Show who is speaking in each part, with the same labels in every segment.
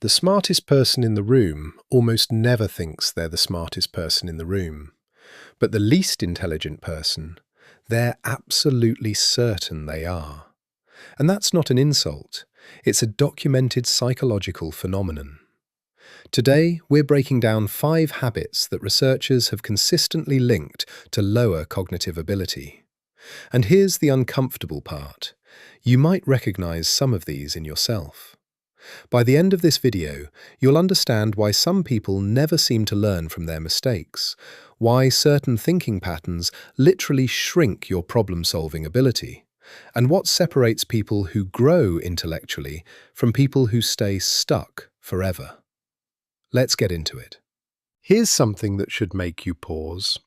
Speaker 1: The smartest person in the room almost never thinks they're the smartest person in the room. But the least intelligent person, they're absolutely certain they are. And that's not an insult. It's a documented psychological phenomenon. Today, we're breaking down 5 habits that researchers have consistently linked to lower cognitive ability. And here's the uncomfortable part. You might recognize some of these in yourself. By the end of this video, you'll understand why some people never seem to learn from their mistakes, why certain thinking patterns literally shrink your problem-solving ability, and what separates people who grow intellectually from people who stay stuck forever. Let's get into it. Here's something that should make you pause.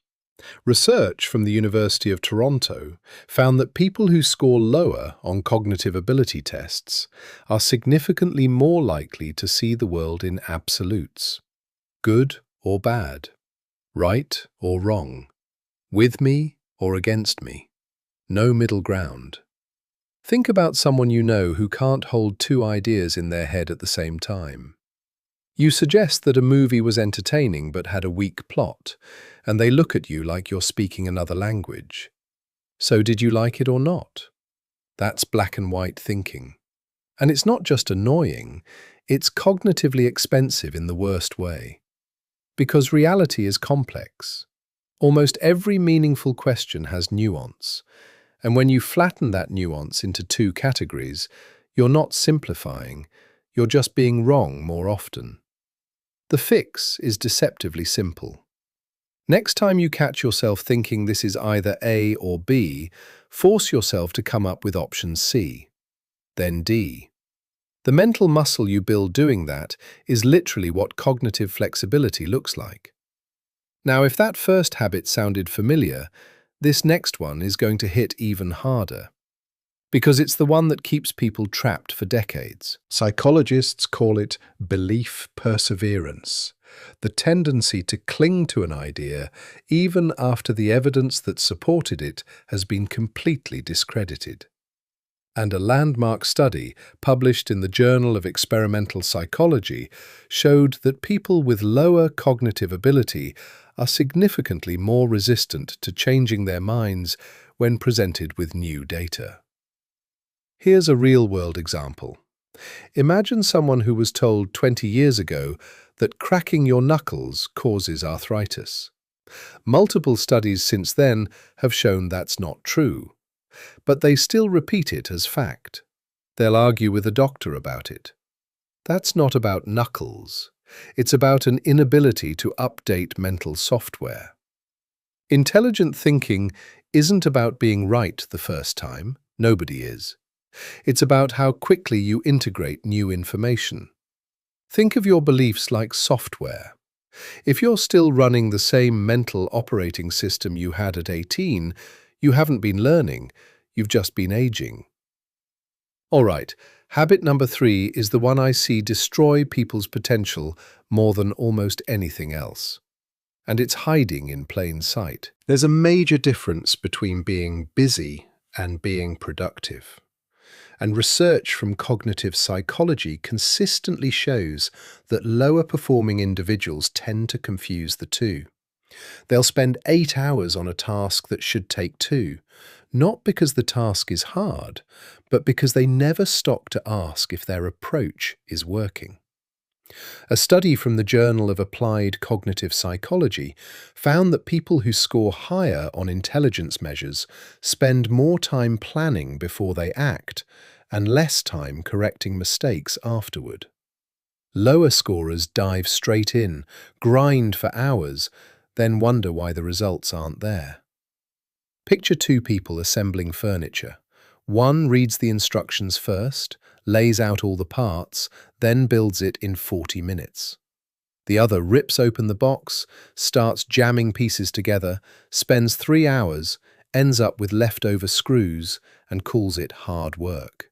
Speaker 1: Research from the University of Toronto found that people who score lower on cognitive ability tests are significantly more likely to see the world in absolutes. Good or bad, right or wrong, with me or against me, no middle ground. Think about someone you know who can't hold 2 ideas in their head at the same time. You suggest that a movie was entertaining but had a weak plot, and they look at you like you're speaking another language. So did you like it or not? That's black and white thinking. And it's not just annoying, it's cognitively expensive in the worst way. Because reality is complex. Almost every meaningful question has nuance, and when you flatten that nuance into 2 categories, you're not simplifying, you're just being wrong more often. The fix is deceptively simple. Next time you catch yourself thinking this is either A or B, force yourself to come up with option C, then D. The mental muscle you build doing that is literally what cognitive flexibility looks like. Now, if that first habit sounded familiar, this next one is going to hit even harder. Because it's the one that keeps people trapped for decades. Psychologists call it belief perseverance, the tendency to cling to an idea even after the evidence that supported it has been completely discredited. And a landmark study published in the Journal of Experimental Psychology showed that people with lower cognitive ability are significantly more resistant to changing their minds when presented with new data. Here's a real-world example. Imagine someone who was told 20 years ago that cracking your knuckles causes arthritis. Multiple studies since then have shown that's not true, but they still repeat it as fact. They'll argue with a doctor about it. That's not about knuckles. It's about an inability to update mental software. Intelligent thinking isn't about being right the first time. Nobody is. It's about how quickly you integrate new information. Think of your beliefs like software. If you're still running the same mental operating system you had at 18, you haven't been learning, you've just been aging. All right, habit number 3 is the one I see destroy people's potential more than almost anything else. And it's hiding in plain sight. There's a major difference between being busy and being productive. And research from cognitive psychology consistently shows that lower-performing individuals tend to confuse the two. They'll spend 8 hours on a task that should take 2, not because the task is hard, but because they never stop to ask if their approach is working. A study from the Journal of Applied Cognitive Psychology found that people who score higher on intelligence measures spend more time planning before they act and less time correcting mistakes afterward. Lower scorers dive straight in, grind for hours, then wonder why the results aren't there. Picture 2 people assembling furniture. One reads the instructions first, lays out all the parts, then builds it in 40 minutes. The other rips open the box, starts jamming pieces together, spends 3 hours, ends up with leftover screws, and calls it hard work.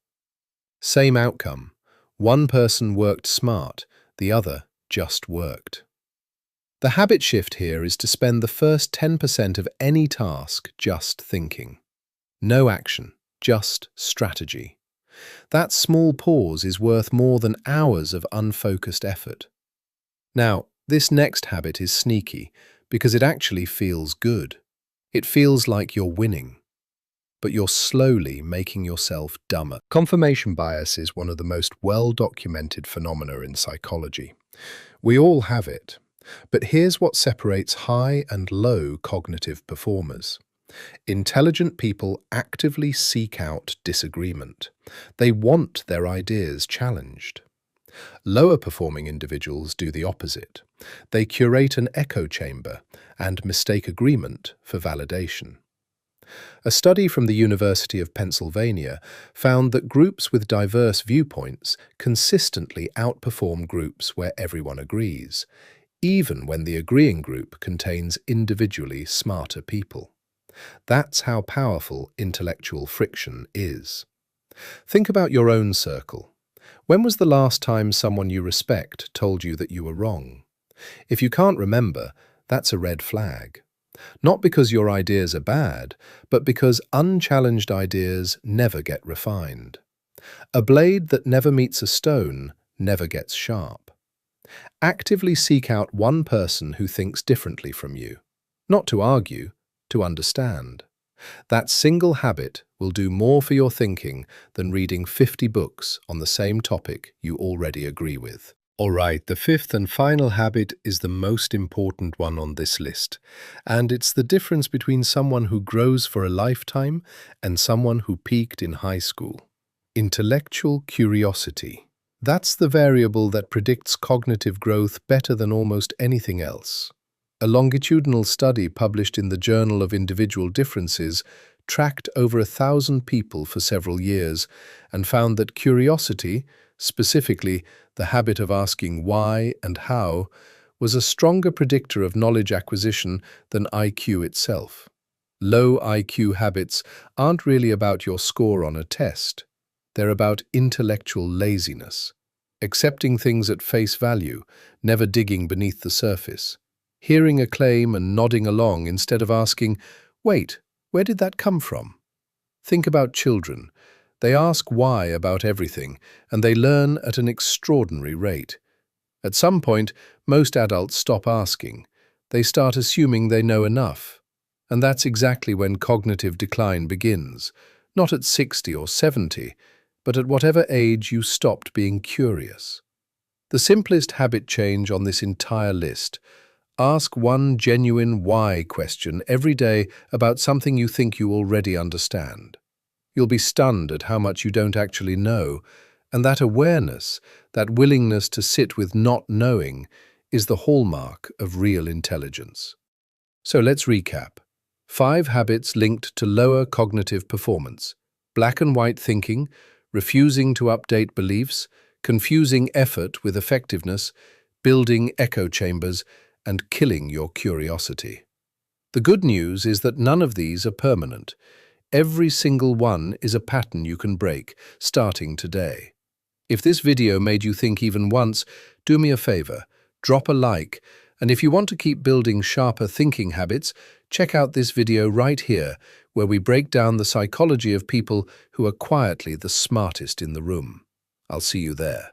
Speaker 1: Same outcome. One person worked smart, the other just worked. The habit shift here is to spend the first 10% of any task just thinking. No action, just strategy. That small pause is worth more than hours of unfocused effort. Now, this next habit is sneaky because it actually feels good. It feels like you're winning, but you're slowly making yourself dumber. Confirmation bias is one of the most well-documented phenomena in psychology. We all have it, but here's what separates high and low cognitive performers. Intelligent people actively seek out disagreement. They want their ideas challenged. Lower performing individuals do the opposite. They curate an echo chamber and mistake agreement for validation. A study from the University of Pennsylvania found that groups with diverse viewpoints consistently outperform groups where everyone agrees, even when the agreeing group contains individually smarter people. That's how powerful intellectual friction is. Think about your own circle. When was the last time someone you respect told you that you were wrong? If you can't remember, that's a red flag. Not because your ideas are bad, but because unchallenged ideas never get refined. A blade that never meets a stone never gets sharp. Actively seek out one person who thinks differently from you. Not to argue, to understand. That single habit will do more for your thinking than reading 50 books on the same topic you already agree with. All right, the fifth and final habit is the most important one on this list, and it's the difference between someone who grows for a lifetime and someone who peaked in high school. Intellectual curiosity. That's the variable that predicts cognitive growth better than almost anything else. A longitudinal study published in the Journal of Individual Differences tracked over 1,000 people for several years and found that curiosity, specifically the habit of asking why and how, was a stronger predictor of knowledge acquisition than IQ itself. Low IQ habits aren't really about your score on a test. They're about intellectual laziness, accepting things at face value, never digging beneath the surface, hearing a claim and nodding along instead of asking, "Wait, where did that come from?" Think about children. They ask why about everything, and they learn at an extraordinary rate. At some point, most adults stop asking. They start assuming they know enough. And that's exactly when cognitive decline begins, not at 60 or 70, but at whatever age you stopped being curious. The simplest habit change on this entire list: ask one genuine why question every day about something you think you already understand. You'll be stunned at how much you don't actually know, and that awareness, that willingness to sit with not knowing, is the hallmark of real intelligence. So let's recap. 5 habits linked to lower cognitive performance: black and white thinking, refusing to update beliefs, confusing effort with effectiveness, building echo chambers, and killing your curiosity. The good news is that none of these are permanent. Every single one is a pattern you can break, starting today. If this video made you think even once, do me a favor, drop a like, and if you want to keep building sharper thinking habits, check out this video right here, where we break down the psychology of people who are quietly the smartest in the room. I'll see you there.